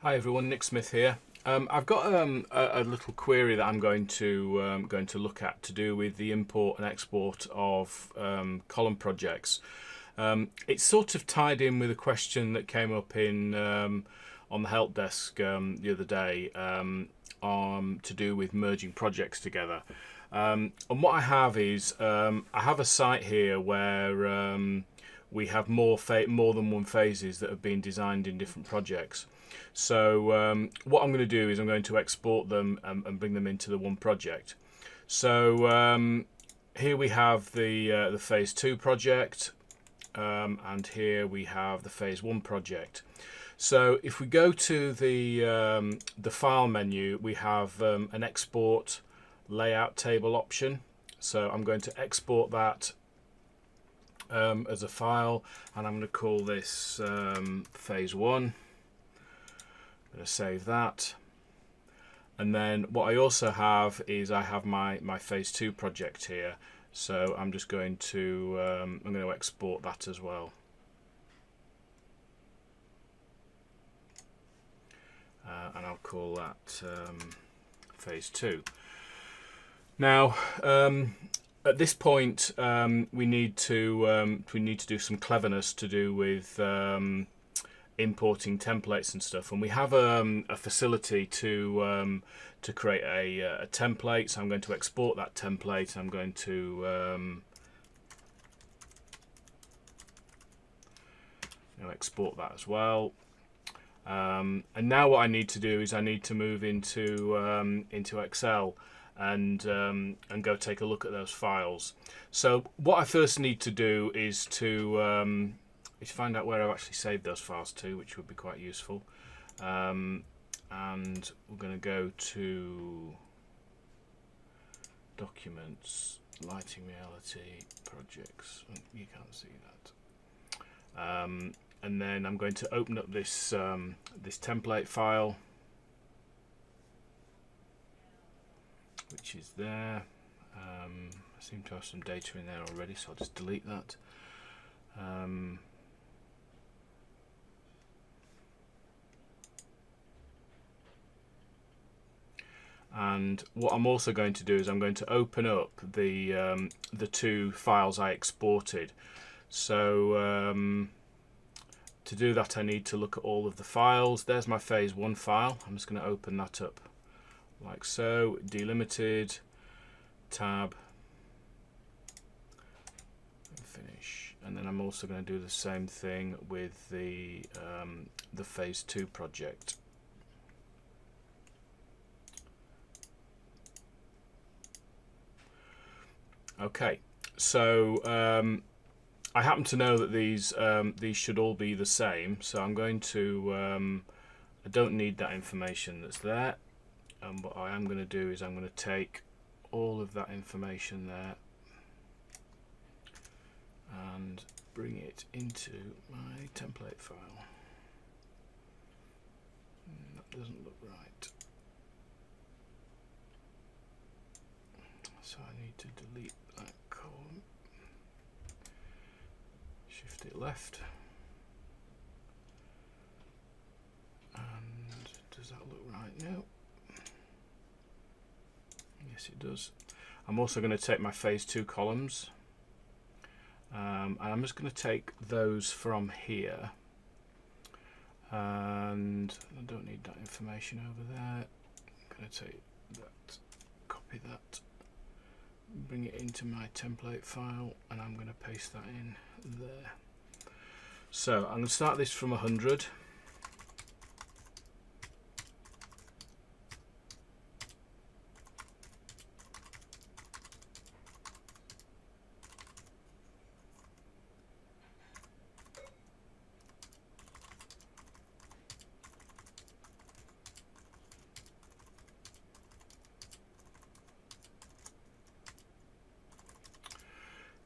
Hi everyone, Nick Smith here. I've got a little query that I'm going to look at to do with the import and export of column projects. It's sort of tied in with a question that came up in on the help desk the other day to do with merging projects together. And what I have is I have a site here where we have more than one phases that have been designed in different projects. So what I'm going to do is I'm going to export them and bring them into the one project. So here we have the phase 2 project, and here we have the phase 1 project. So if we go to the file menu, we have an export layout table option. So I'm going to export that as a file, and I'm going to call this phase 1. I'm going to save that, and then what I also have is I have my phase 2 project here, so I'm just going to I'm going to export that as well. And I'll call that phase 2. Now at this point we need to do some cleverness to do with importing templates and stuff, and we have a facility to create a template. So I'm going to export that template. I'm going to export that as well. And now what I need to do is I need to move into Excel and go take a look at those files. So what I first need to do is to find out where I've actually saved those files to, which would be quite useful. And we're going to go to Documents, Lighting Reality, Projects. You can't see that. And then I'm going to open up this this template file, which is there. I seem to have some data in there already, so I'll just delete that. And what I'm also going to do is I'm going to open up the two files I exported. So to do that, I need to look at all of the files. There's my phase 1 file. I'm just going to open that up like so. Delimited, tab, and finish. And then I'm also going to do the same thing with the phase 2 project. Okay, so I happen to know that these should all be the same, so I'm going to I don't need that information that's there, and what I am going to do is I'm going to take all of that information there and bring it into my template file. That doesn't look right. So I need to delete that column, shift it left, and does that look right now? Yes, it does. I'm also going to take my phase 2 columns, and I'm just going to take those from here, and I don't need that information over there. I'm going to take that, copy that, bring it into my template file, and I'm going to paste that in there. So I'm going to start this from 100.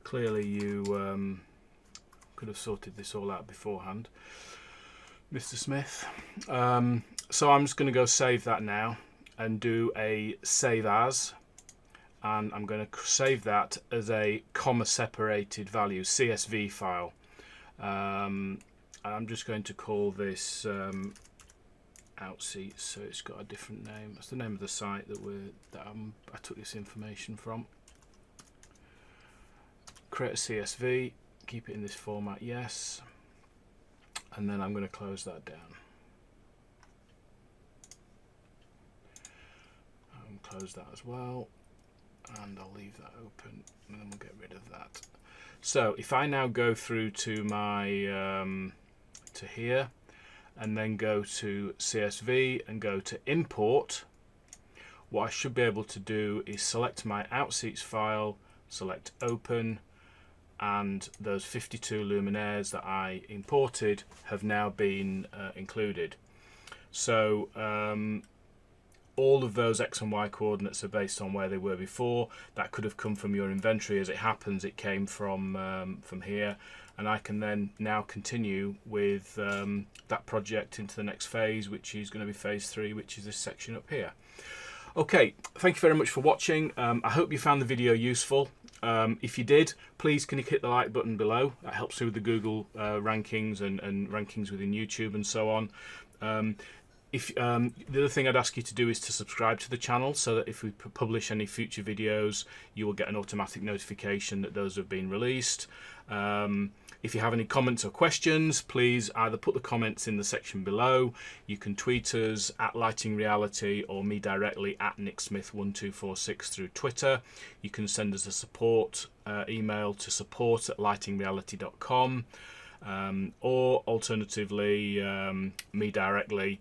Clearly you could have sorted this all out beforehand, Mr. Smith. So I'm just going to go save that now and do a save as, and I'm going to save that as a comma separated value CSV file. And I'm just going to call this Outseats, so it's got a different name. That's the name of the site that I took this information from. Create a CSV, keep it in this format, yes, and then I'm going to close that down. Close that as well, and I'll leave that open, and then we'll get rid of that. So if I now go through to my to here, and then go to CSV and go to import, what I should be able to do is select my Outseats file, select open, and those 52 luminaires that I imported have now been included. So all of those X and Y coordinates are based on where they were before. That could have come from your inventory. As it happens, it came from here, and I can then now continue with that project into the next phase, which is going to be phase 3, which is this section up here. Okay, thank you very much for watching. I hope you found the video useful. If you did, please can you hit the like button below. That helps with the Google rankings and rankings within YouTube and so on. The other thing I'd ask you to do is to subscribe to the channel, so that if we publish any future videos, you will get an automatic notification that those have been released. If you have any comments or questions, please either put the comments in the section below. You can tweet us at Lighting Reality, or me directly at NickSmith1246 through Twitter. You can send us a support email to support@lightingreality.com, or alternatively me directly,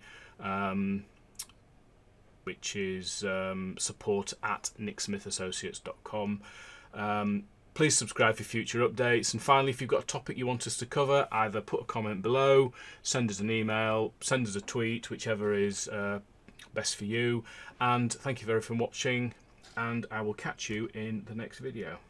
which is support@nicksmithassociates.com. Please subscribe for future updates, and finally, if you've got a topic you want us to cover, either put a comment below, send us an email, send us a tweet, whichever is best for you. And thank you very much for watching, and I will catch you in the next video.